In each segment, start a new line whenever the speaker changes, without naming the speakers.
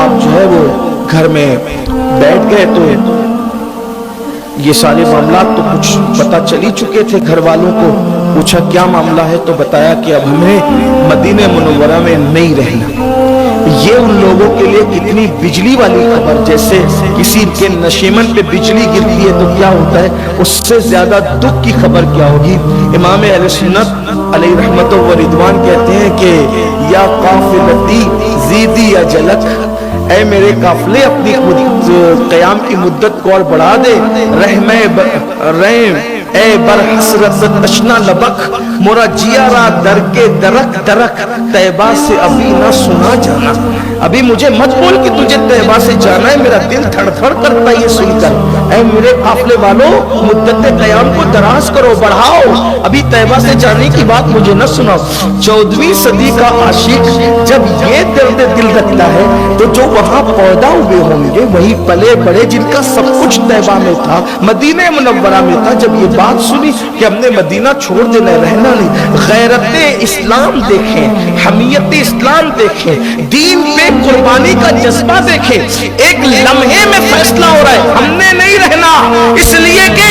आप जो है वो घर में बैठ गए तो ये सारे मामला तो कुछ पता चल ही चुके थे घर वालों को। पूछा क्या मामला है, तो बताया कि अब हमें मदीने मुनव्वरा में नहीं रहना। ये उन लोगों के लिए कितनी बिजली वाली खबर, जैसे किसी के नशेमन पे बिजली गिरती है तो क्या होता है, उससे ज्यादा दुख की खबर क्या होगी। इमाम अहले सुन्नत अलैहि रहमत व रिदवान कहते हैं कि या काफिलती ज़ीदी या जलक, ऐ मेरे काफिले अपनी क़याम की मुद्दत को और बढ़ा दे। ए बर हसरत तशना लबक, मोरा जियारा दर के दरक दरक, तैबा से अभी ना सुना जाना। अभी मुझे मत बोल कि तुझे तैबा से जाना है, मेरा दिल थड़-थड़ करता है ये सुनकर। ऐ मेरे काफिले वालों, मुद्दत क़याम को दराज करो, बढ़ाओ, अभी तैबा से जाने की बात मुझे न सुनाओ। 14वीं सदी का आशिक जब ये दर्द दिल रखता है तो जो वहां पैदा हुए होंगे, वही पले बड़े, जिनका सब कुछ तैबा में था, मदीने मुनव्वरा में था, जब ये बात सुनी कि हमने मदीना छोड़ देना, रहना नहीं, गैरत इस्लाम देखें, हमीयत इस्लाम देखें, दीन पे कुर्बानी का जज्बा देखें। एक लम्हे में फैसला हो रहा है हमने नहीं रहना, इसलिए कि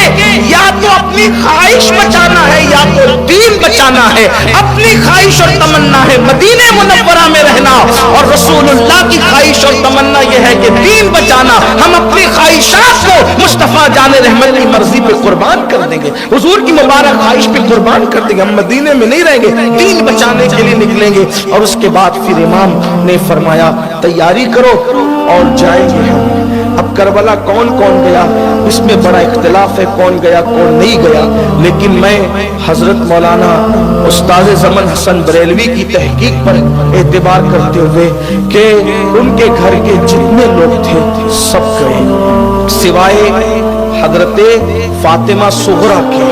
या तो अपनी ख्वाहिश बचाना है या तो दीन बचाना है। अपनी ख्वाहिश और तमन्ना है मदीने मुनव्वरा में रहना, और रसूलुल्लाह की ख्वाहिश और तमन्ना यह है कि दीन बचाना। हम अपनी ख्वाहिशात को मुस्तफा जाने रहमत की मर्जी पे कुर्बान कर देंगे, हुजूर की मुबारक ख्वाहिश पे कुर्बान कर देंगे। हम मदीने में नहीं रहेंगे, दीन बचाने के लिए निकलेंगे। और उसके बाद फिर इमाम ने फरमाया तैयारी करो और जाएंगे हम। अब करबला कौन कौन गया इसमें बड़ा इख्तिलाफ है, कौन गया कौन नहीं गया, लेकिन मैं हजरत मौलाना उस्ताद ज़मन हसन बरेलवी की तहकीक पर एतबार करते हुए कि उनके घर के जितने लोग थे सब गए सिवाय हजरत फातिमा सुगरा के।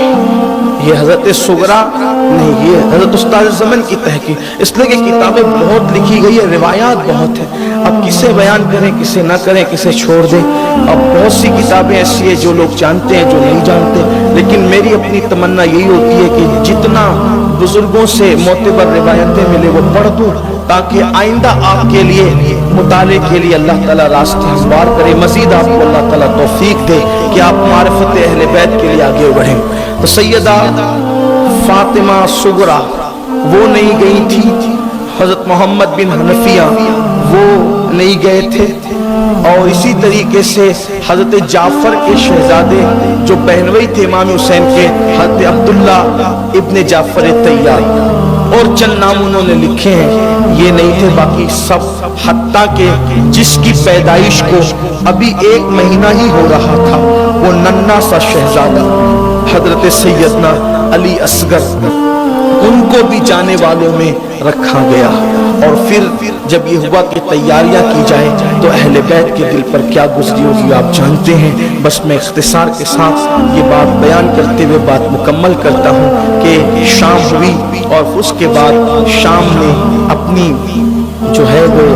ये हजरत सुगरा नहीं, ये हजरत उस्ताद ज़मन की तहकीक, इसलिए कि किताबें बहुत लिखी गई है, रिवायात बहुत है। अब किसे बयान करें, किसे ना करें, किसे छोड़ दें। अब बहुत सी किताबें ऐसी है जो लोग जानते हैं, जो नहीं जानते, लेकिन मेरी अपनी तमन्ना यही होती है कि जितना बुजुर्गों से मोतबर रिवायतें मिले वो पढ़ दूं, ताकि आइंदा आपके लिए मुताले के लिए अल्लाह ताला रास्ते हमवार करे। मजीद आपको अल्लाह ताला तौफीक दे कि आप मारिफत अहले बैत के लिए आगे बढ़ें। तो सैयदा फातिमा सुगरा वो नहीं गई थी, हजरत मोहम्मद बिन हनफिया वो नहीं गए थे, और इसी तरीके से हजरत जाफर के शहजादे जो बहनवई थे इमाम हुसैन के, हजरत अब्दुल्ला इब्ने जाफर तैयार, और चंद नाम उन्होंने लिखे हैं, ये नहीं थे। बाकी सब, हत्ता के जिसकी पैदाइश को अभी 1 महीना ही हो रहा था, वो नन्ना सा शहजादा हजरत सैयदना अली असगर, उनको भी जाने वालों में रखा गया। और फिर जब ये हुआ कि तैयारियां की जाए तो अहले बैत के दिल पर क्या गुजरी होगी आप जानते हैं। बस मैं इख्तिसार के साथ ये बात बयान करते हुए बात मुकम्मल करता हूँ कि शाम हुई और उसके बाद शाम ने अपनी जो है वो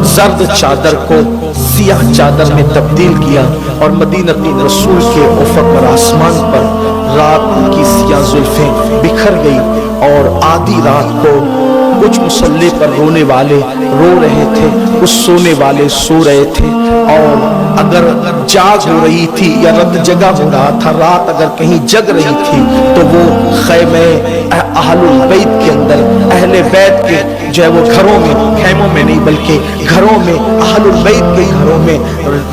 जर्द चादर को सियाह चादर में तब्दील किया, और मदीनतुर रसूल के उफ़क़ और आसमान पर रात की सियाह जुल्फें बिखर गई, और आधी रात को कुछ मुसल्ले पर रोने वाले रो रहे थे, कुछ सोने वाले सो रहे थे, और अगर जाग हो रही थी या रत जगा हो रहा था, रात अगर कहीं जग रही थी तो वो खैमे अहलुल बैत के अंदर, अहले बैत के जो है वो घरों में, खैमों में नहीं बल्कि घरों में, अहलुल बैत के घरों में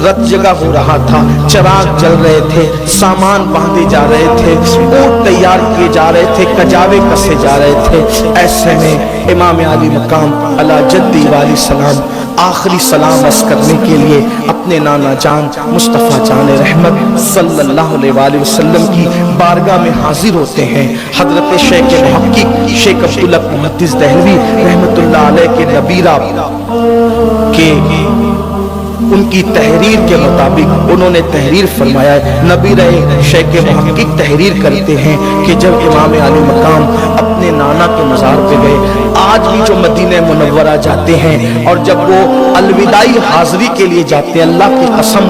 रत जगा हो रहा था, चिराग जल रहे थे, सामान बांधे जा रहे थे, ऊंट तैयार किए जा रहे थे, कजावे कसे जा रहे थे। ऐसे में इमाम आली मकाम अला जद्दी वाली सलाम आखिरी सलाम अर्ज़ करने के लिए अपने नाना जान मुस्तफ़ा जान रहमत सल्लल्लाहु अलैहि वसल्लम की बारगाह में हाजिर होते हैं। हजरत शेख मुहक्किक शेख अब्दुल हक मुहद्दिस दहलवी रहमतुल्लाह अलैह के नबीरा के उनकी तहरीर के मुताबिक उन्होंने तहरीर फरमाया है। नबी रहे शेख मुहक्किक तहरीर करते हैं कि जब इमाम आली मकाम अपने नाना के मज़ार पे गए, आज भी जो मदीने मुनव्वरा जाते हैं और जब वो अलविदाई हाज़री के लिए जाते हैं, अल्लाह की कसम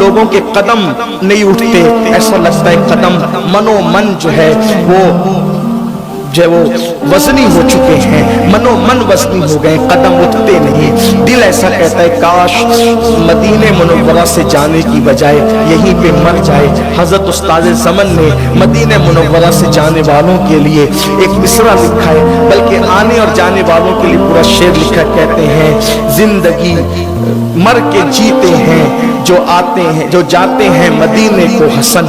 लोगों के कदम नहीं उठते, ऐसा लगता है कदम मनोमन जो है वो वजनी हो चुके हैं, मनो मन वजनी हो गए, कदम उठते नहीं। दिल ऐसा कहता है काश मदीने मुनव्वरा से जाने की बजाय यहीं पे मर जाए। हजरत उस्ताद ज़मन ने मदीने मुनव्वरा से जाने वालों के लिए एक मिसरा लिखा है, बल्कि आने और जाने वालों के लिए पूरा शेर लिखा। कहते हैं जिंदगी मर के जीते हैं जो आते हैं, जो जाते हैं मदीने को हसन,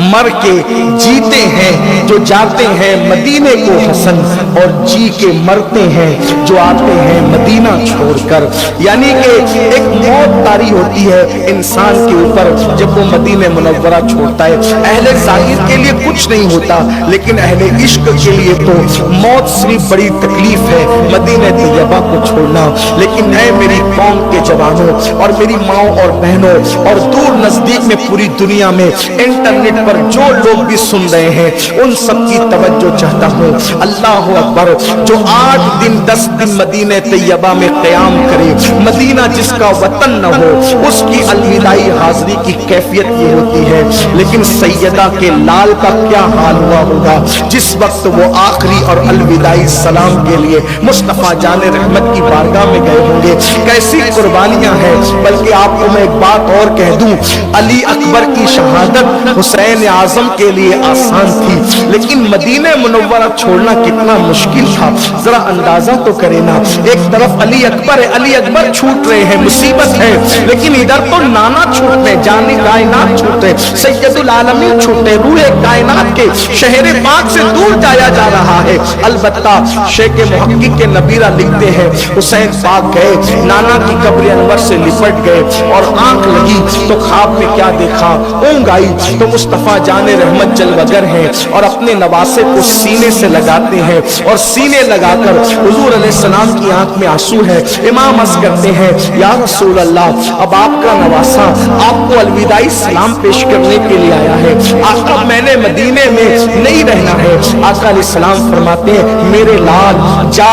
मर के जीते हैं जो जाते हैं मदीने को हसन, और जी के मरते हैं जो आते हैं मदीना छोड़कर। यानी कि एक मौत तारी होती है इंसान के ऊपर जब वो मदीने मुनव्वरा छोड़ता है। अहले ज़ाहिर के लिए कुछ नहीं होता, लेकिन अहले इश्क के लिए तो मौत सिर्फ बड़ी तकलीफ है मदीने तैयबा को छोड़ना। लेकिन ऐ मेरी कौम के जवानों और मेरी माओ और बहनों और दूर नजदीक में पूरी दुनिया में इंटरनेट पर जो लोग भी सुन रहे हैं, उन सब की तवज्जो चाहता हूँ। अल्लाह अकबर। जो 8 दिन 10 दिन मदीने तैयबा में क़याम करे, मदीना जिसका वतन न हो, उसकी अलविदाई हाज़री की कैफियत ये होती है। लेकिन सैयदा के लाल का क्या हाल हुआ होगा जिस वक्त वो आखिरी और अलविदाई सलाम के लिए मुस्तफ़ा जाने रहमत की बारगाह में गए होंगे। कैसी कुर्बानियां हैं। बल्कि आपको मैं एक बात और कह दूं, अली अकबर की शहादत हुसैन आजम के लिए आसान थी, लेकिन मदीने मुनव्वरा छोड़ना कितना मुश्किल था। जरा अंदाजा तो करे ना। एक तरफ अली अकबर है, अली अकबर छूट रहे हैं, मुसीबत है, लेकिन इधर तो नाना छूट रहे, जाने कायनात छूट रहे, सैयदुल आलमीन छूटे, रूहे कायनात के शहरे पाक से दूर जाया जा रहा है। अलबत्ता शेख मुहक्किक के नबीरा लिखते हैं हुसैन पाक गए, नाना की कब्र अनवर से लिपट गए और आंख लगी तो ख्वाब में क्या देखा, ऊँग आई तो मुस्तफ़ा जाने रहमत जलवगर हैं और अपने नवासे को सीने से लगाते हैं और सीने लगाकर हुजूर अलैहिस्सलाम की आंख में आंसू है। इमाम अर्ज़ करते हैं या रसूल अल्लाह, अब आपका नवासा आपको अलविदाई सलाम पेश करने के लिए आया है। आका मैंने मदीने में नहीं रहना है। आका अलैहिस्सलाम फरमाते हैं मेरे लाल जा,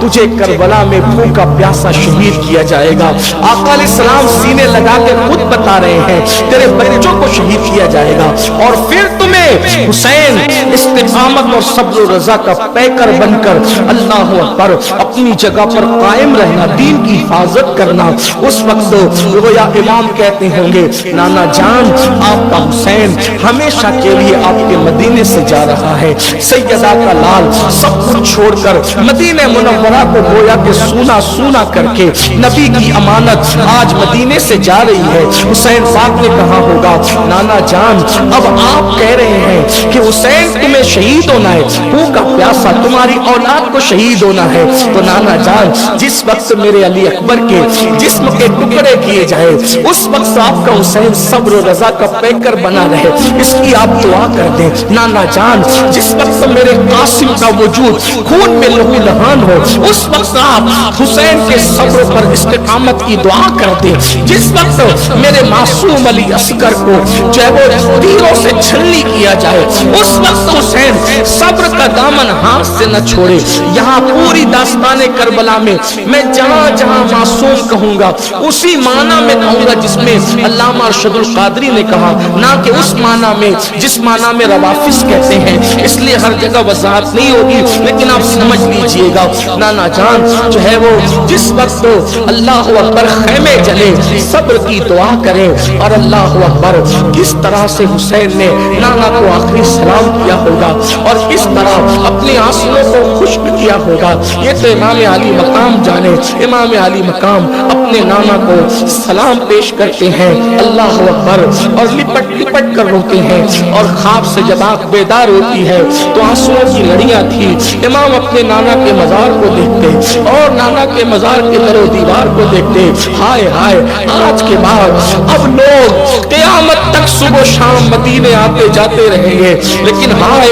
तुझे करबला में भूखा प्यासा शहीद किया जाएगा। आका अलैहिस्सलाम सीने लगा के खुद बता रहे हैं तेरे बच्चों को शहीद किया जाएगा और फिर तुम्हें हुसैन इस्तिकामत और सब्र और रजा का पैकर बनकर अल्लाह अकबर अपनी जगह पर कायम रहना, दीन की हिफाजत करना। उस वक्त गोया इमाम कहते होंगे नाना जान आपका हुसैन हमेशा के लिए आपके मदीने से जा रहा है। सैयदा का लाल सब कुछ छोड़कर मदीने मुनव्वरा को गोया के सूना सूना करके नबी की अमानत आज मदीने से जा रही है। हुसैन पाक ने कहा होगा नाना जान अब आप कह रहे हैं कि हुसैन तुम्हें शहीद होना है, भूखा प्यासा तुम्हारी औलाद को शहीद होना है, तो नाना जान जिस वक्त मेरे अली अकबर के जिस्म के टुकड़े किए जाए उस वक्त आपका हुसैन सब्र रजा का पैकर बना रहे, इसकी आप दुआ कर दें। नाना जान जिस वक्त मेरे कासिम का वजूद खून में लहू लहान हो उस वक्त आप हुसैन के सब्र पर इस्तिकामत की दुआ कर दें। जिस वक्त मेरे मासूम अली असगर को जो है वो तीरों से छलनी किया जाए उस वक्त हुसैन सब्र का दामन हाथ से न छोड़े। यहाँ पूरी दास्ताने करबला में मैं जहाँ जहाँ मासूम कहूँगा उसी माना में कहूँगा जिसमें अल्लामा अरशदुल कादरी ने कहा, ना कि उस माना में जिस माना में रवाफिस कहते हैं, इसलिए हर जगह वजाहत नहीं होगी, लेकिन आप समझ लीजिएगा। नाना जान जो है वो जिस वक्त अल्लाह अकबर खैमे जले सब्र की दुआ करें और अल्लाह अकबर किस तरह से हुसैन ने नाना को आखिरी सलाम किया होगा और किस तरह अपने आंसुओं को खुश्क किया होगा, ये तो इमाम आली मकाम जाने। इमाम आली मकाम अपने नाना को सलाम पेश करते हैं अल्लाह अकबर और लिपट लिपट कर रोते हैं और ख्वाब से जब आँख बेदार होती है तो आंसुओं की लड़ियां थी। इमाम अपने नाना के मजार को देखते और नाना के मजार के दरो दीवार को देखते, हाय हाय आज के बाद अब लोग क़यामत तक सुबह शाम मदीने आते जाते रहेंगे, लेकिन हाय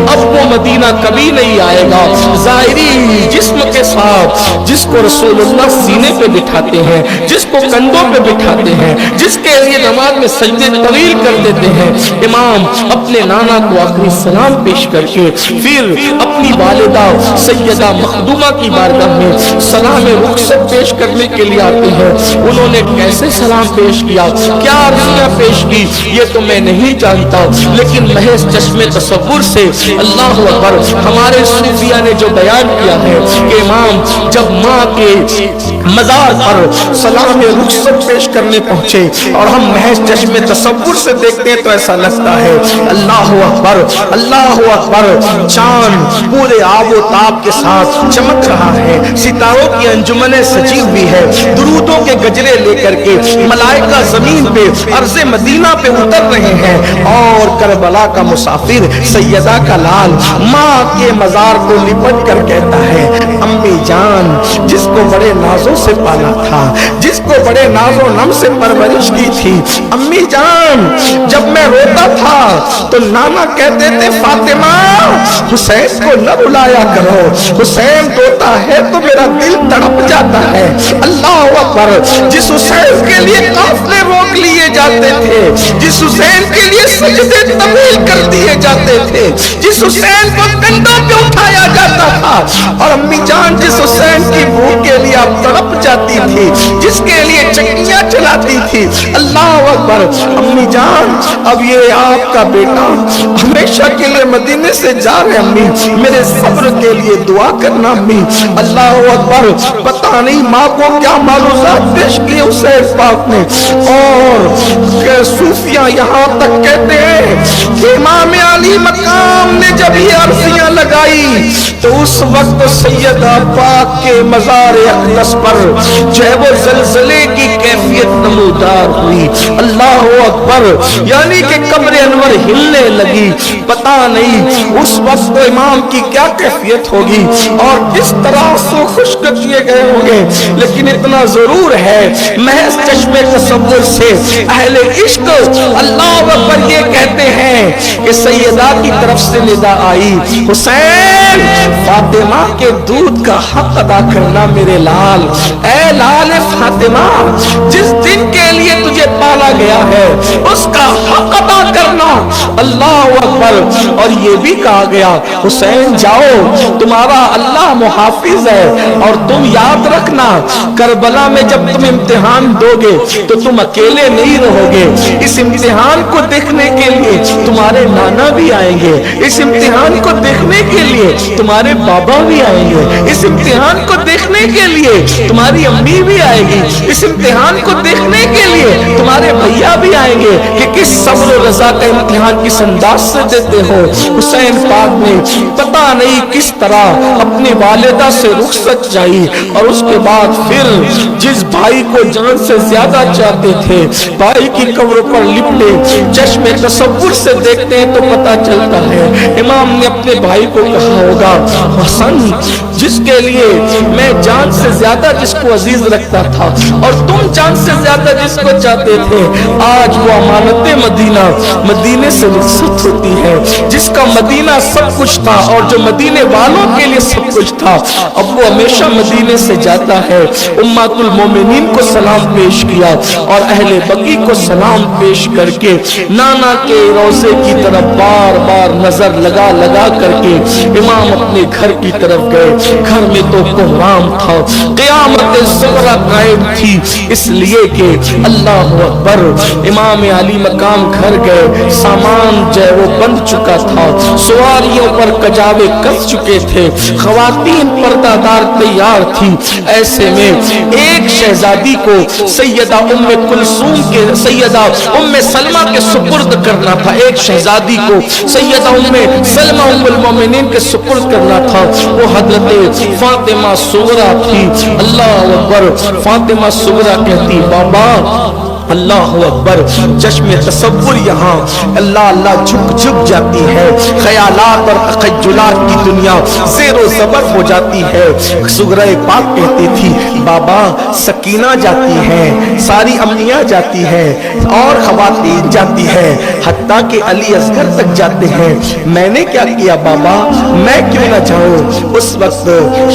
अब वो मदीना कभी नहीं आएगा। ज़ाहिरी जिस्म के साथ जिसको रसूलुल्लाह सीने पे बिठाते हैं, जिसको कंधों पे बिठाते हैं, जिसके लिए नमाज में सजदे तवील कर देते हैं, इमाम अपने नाना को आखिरी सलाम पेश करके फिर अपनी वालिदा सैयदा मखदूमा की बारगाह में सलाम रुखसत पेश करने के लिए आते हैं, उन्होंने कैसे सलाम पेश किया, क्या अर्जियां पेश की, ये तो मैं नहीं जानता, लेकिन महज चश्मे तसव्वुर से अल्लाह अकबर हमारे सूफिया ने जो बयान किया है कि इमाम जब माँ के मजार पर सलाम रुखसत पेश करने पहुंचे और हम महज चश्मे तसव्वुर से देखते हैं तो ऐसा लगता है अल्लाह अकबर, अल्लाह अकबर, चांद पूरे आबो ताब के साथ चमक रहा है, सितारों की अंजुमने सजी हुई है, दुरूदों के गजरे लेकर के मलाइका जमीन पे अर्ज़े मदीना पे उतर रहे हैं और करबला का मुसाफिर सैयदा का लाल माँ के मजार को लिपट कर कहता है अम्मी जान, जिसको बड़े नाजों से पाला था, जिसको बड़े नाजो नम से परवरिश की थी, अम्मी जान जब मैं रोता था तो नाना कहते थे फातिमा हुसैन को न रुलाया करो, हुसैन रोता है तो मेरा दिल तड़प जाता है। अल्लाह अकबर, जिस हुसैन के लिए काफले रोक लिए जाते थे, जिस हुसैन के लिए सजदे तवील कर दिए जाते थे, जिस हुसैन को कंधों पे उठाया जाता था, और अम्मी जान जिस हुसैन की भूख के लिए आप तड़प जाती थी, जिसके लिए चक्कियां चलाती थी, अल्लाह अकबर, अम्मी जान अब ये आपका बेटा हमेशा के लिए मदीने से जा रहे, अम्मी मेरे सब्र के लिए दुआ करना अम्मी। अल्लाह अकबर, पता नहीं माँ को क्या मालूमात पेश किए हुसैन पाक ने, और सूफिया यहाँ तक कहते हैं कि इमाम अली मकाम ने जब ये अर्जियां लगाई तो उस वक्त सैयदा पाक के मजार अक़दस पर जो है वो ज़लज़ले की कैफियत नमूदार हुई। अल्लाह अकबर, यानी कि कब्र अनवर हिलने लगी। पता नहीं उस वक्त तो इमाम की क्या कैफियत होगी और किस तरह से खुश्क किए गए होंगे, लेकिन इतना जरूर है महज चश्मे तसव्वुर से अहले इश्क अल्लाह अकबर ये कहते हैं कि सैयदा की तरफ से निदा आई, हुसैन फातिमा के दूध का हक अदा करना मेरे लाल, ऐ लाल फातिमा, जिस दिन के लिए तुझे पाला गया है उसका हक अदा करना। अल्लाह अकबर, और ये भी कहा गया हुसैन जाओ तुम्हारा अल्लाह मुहाफिज है, और तुम याद रखना करबला में जब तुम इम्तिहान दोगे तो तुम अकेले नहीं रहोगे, इस इम्तिहान को देखने के लिए तुम्हारे नाना भी आएंगे, इस इम्तिहान को देखने के लिए तुम्हारे बाबा भी आएंगे, इस इम्तिहान को देखने के लिए तुम्हारी अम्मी भी आएगी, इस इम्तिहान को देखने के लिए तुम्हारे भैया भी आएंगे कि किस सब्र और रज़ा का इम्तिहान किस अंदाज से देते हो। हुसैन पाक ने पता नहीं किस तरह अपनी वालिदा से रुखसत चाहिए और उसके बाद फिर जिस भाई को जान से ज्यादा चाहते थे भाई की कब्र पर लिपटे चश्मे तसव्वुर से देखते हैं तो पता चलता है इमाम ने अपने भाई को कहा होगा, हसन जिसके लिए मैं जान से ज्यादा जिसको अजीज रखता था और तुम जान से ज्यादा जिसको चाहते थे, आज वो अमानते मदीना मदीने से रुखसत होती है, जिसका मदीना सब कुछ था और जो मदीने वालों के लिए सब कुछ था, अब वो हमेशा मदीने से जाता है। उम्मतुल मोमिनीन को सलाम पेश किया और अहले बकी को सलाम पेश करके नाना के रोज़े की तरफ बार बार नजर लगा लगा करके इमाम अपने घर की तरफ गए। घर में तो कोहराम था, क़यामत ज़ुहरा कायम थी, इसलिए कि अल्लाह अकबर इमाम अली मकाम घर गए, सामान जो है वो बंद चुका था, सवारियों पर कजावे कस चुके थे, ख़वातीन पर्दादार तैयार थी। ऐसे में एक शहजादी को सैयदा उम्मे कुलसूम के सैयदा उम्मे सलमा के सुपुर्द करना था, एक शहजादी को सैयदा उम्मे सलमा उम्मुल मोमिनीन के सुपुर्द करना था, वो हजरत फातिमा सुगरा थी। अल्लाह अकबर, फातिमा सुगरा कहती बाबा अल्लाह अकबर, चश्मे तसव्वुर यहाँ अल्लाह अल्लाह झुक झुक जाती है, ख्यालात और तखय्युलात की दुनिया ज़ेरो ज़बर हो जाती है। सुगरा पाक कहती थी बाबा सकीना जाती है, सारी अम्मियाँ जाती है और ख़वातीन जाती है, हत्ता कि अली असगर तक जाते हैं, मैंने क्या किया बाबा, मैं क्यों ना जाऊँ। उस वक्त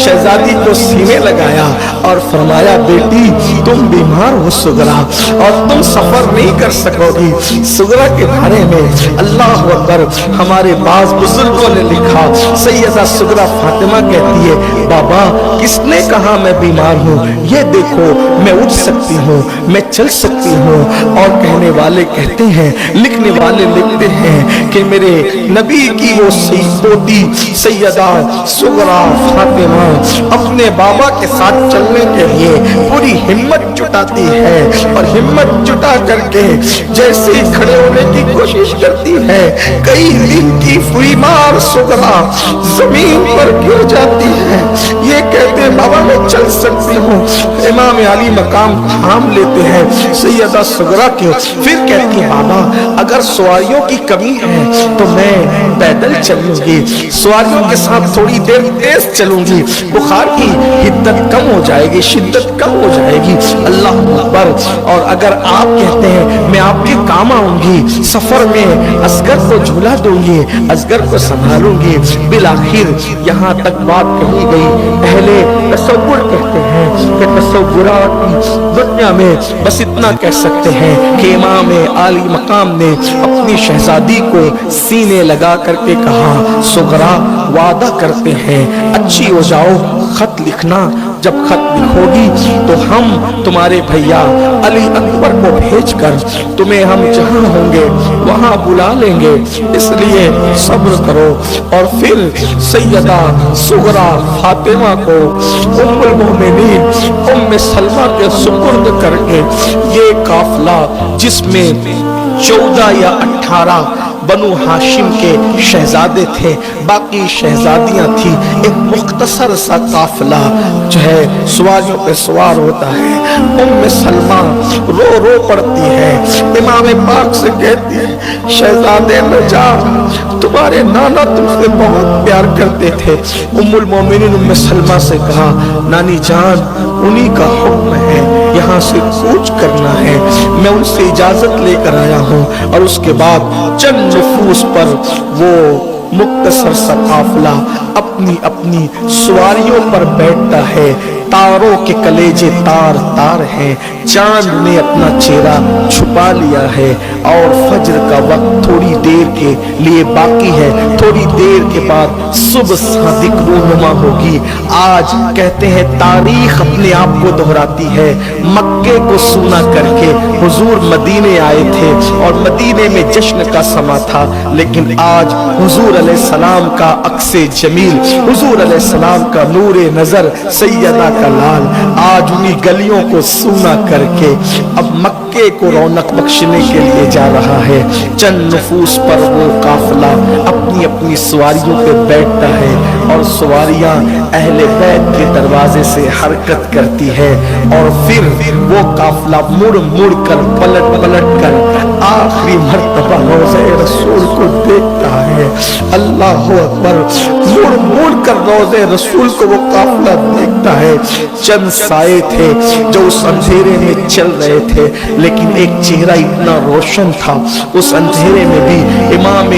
शहजादी को सीने लगाया और फरमाया बेटी तुम बीमार हो सुगरा, और तुम सफर नहीं कर सकोगी। सुगरा के बारे में अल्लाह अकबर हमारे बाज बुजुर्गों ने लिखा, सैयदा सुगरा फातिमा कहती है, बाबा किसने कहा मैं बीमार हूँ, ये देखो मैं उठ सकती हूँ, मैं चल सकती हूँ। और कहने वाले कहते हैं, लिखने वाले लिखते हैं कि मेरे नबी की वो पोती सैयदा सुगरा फातिमा अपने बाबा के साथ चलने के लिए पूरी हिम्मत जुटाती है और हिम्मत जुटा करके जैसे ही खड़े होने की कोशिश करती है, कई दिन की बीमार सुगरा जमीन पर गिर जाती है। ये कहते हैं बाबा मैं चल सकती हूँ। इमाम अली मकाम थाम लेते हैं सैयदा सुगरा के, फिर कहती है बाबा अगर सवारियों की कमी है तो मैं पैदल चलूंगी, सवारियों के साथ थोड़ी देर तेज चलूंगी, बुखार की हिद्दत कम हो जाएगी, शिद्दत कम हो जाएगी। अल्लाह अकबर। और अगर आप कहते हैं मैं आपके काम आऊंगी, सफर में असगर को झूला दूंगी, असगर को संभालूंगी। बिलाखिर यहाँ तक बात कही गई। पहले तसव्वुर कहते हैं कि तसव्वुरात की दुनिया में बस इतना कह सकते हैं कि इमाम आली मकाम ने अपनी शहजादी को सीने लगा करके कहा, सुगरा वादा करते हैं अच्छी हो जाओ, खत लिखना, जब खत लिखोगी तो हम तुम्हारे भैया अली अकबर को भेजकर तुम्हें हम जहां होंगे वहां बुला लेंगे, इसलिए सब्र करो। और फिर सैयदा सुगरा फातिमा को उम्मुल मोमिनीन उम्मे सलमा के सुपुर्द करके ये काफिला जिसमें 14 या 18 बनु हाशिम के शहजादे थे, बाकी शहजादियां थी, एक मुख्तसर सा काफिला जो है सवारियों पे सवार होता है। उम्मे सलमा रो रो पड़ती है, इमाम पाक से कहती है, शहजादे में जा, तुम्हारे नाना तुमसे बहुत प्यार करते थे। उम्मुल मोमिनीन उम्मे सलमा से कहा, नानी जान उन्हीं का हुक्म है, यहाँ से कूच करना है, मैं उनसे इजाजत लेकर आया हूँ। और उसके बाद चंद नफूस पर वो मुख्तसर सा काफिला अपनी अपनी सवारियों पर बैठता है। तारों के कलेजे तार तार हैं, चांद ने अपना चेहरा छुपा लिया है और फज्र का वक्त थोड़ी देर के लिए बाकी है, थोड़ी देर के बाद सुबह सादिक रूनुमा होगी। आज कहते हैं तारीख अपने आप को दोहराती है, मक्के को सूना करके हुजूर मदीने आए थे और मदीने में जश्न का समा था, लेकिन आज हुजूर अलैहिस्सलाम का अक्से जमील, हुजूर अलैहिस्सलाम का नूरे नजर, सैयदा का लाल आज उन्हीं गलियों को सूना करके अब मक्के को रौनक बख्शने के लिए जा रहा है। चंद नफूस पर वो काफिला अपनी अपनी सवारियों पे बैठता है और सवारियां अहले बैत के दरवाजे से हरकत करती है और फिर वो काफिला मुड़ मुड़ कर पलट पलट कर आखिरी मर्तबा रोज़े रसूल को देखता है। अल्लाह अकबर। मुड़ मुड़ कर रोज़े रसूल को वो काफिला देखता है। चंद साए थे जो उस अंधेरे में चल रहे थे, लेकिन एक चेहरा इतना रोशन था, उस अंधेरे में भी इमाम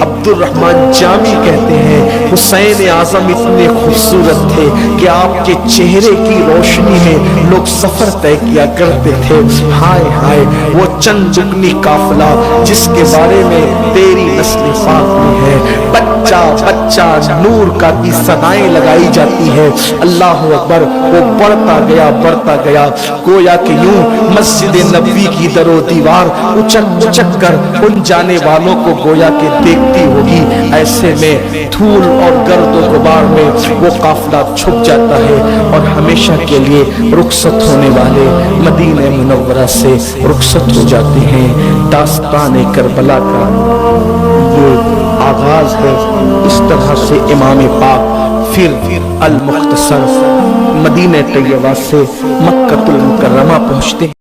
अब्दुल रहमान जामी कहते हैं हुसैन आजम इतने खूबसूरत थे कि आपके चेहरे की रोशनी में लोग सफर तय किया करते थे। हाय हाय वो चंद जुगनी काफिला जिसके बारे में तेरी नस्ल पाक में है, बच्चा बच्चा नूर का की सदाएं लगाई जाती है। अल्लाह अकबर। वो बढ़ता गया गोया कि यूं मस्जिद नबवी की दरो दीवार उचक उचक कर उन जाने वालों को गोया के देखती होगी। ऐसे में धूल और गर्द और गुबार में वो काफिला छुप जाता है और हमेशा के लिए रुखसत होने वाले मदीने मुनव्वरा से रुखसत हो जाते हैं। दास्तान करबला का ये आगाज है। इस तरह से इमाम पाक फिर अल मुख्तसर मदीने तैयबा से मक्कतुल मुकर्रमा पहुंचते हैं।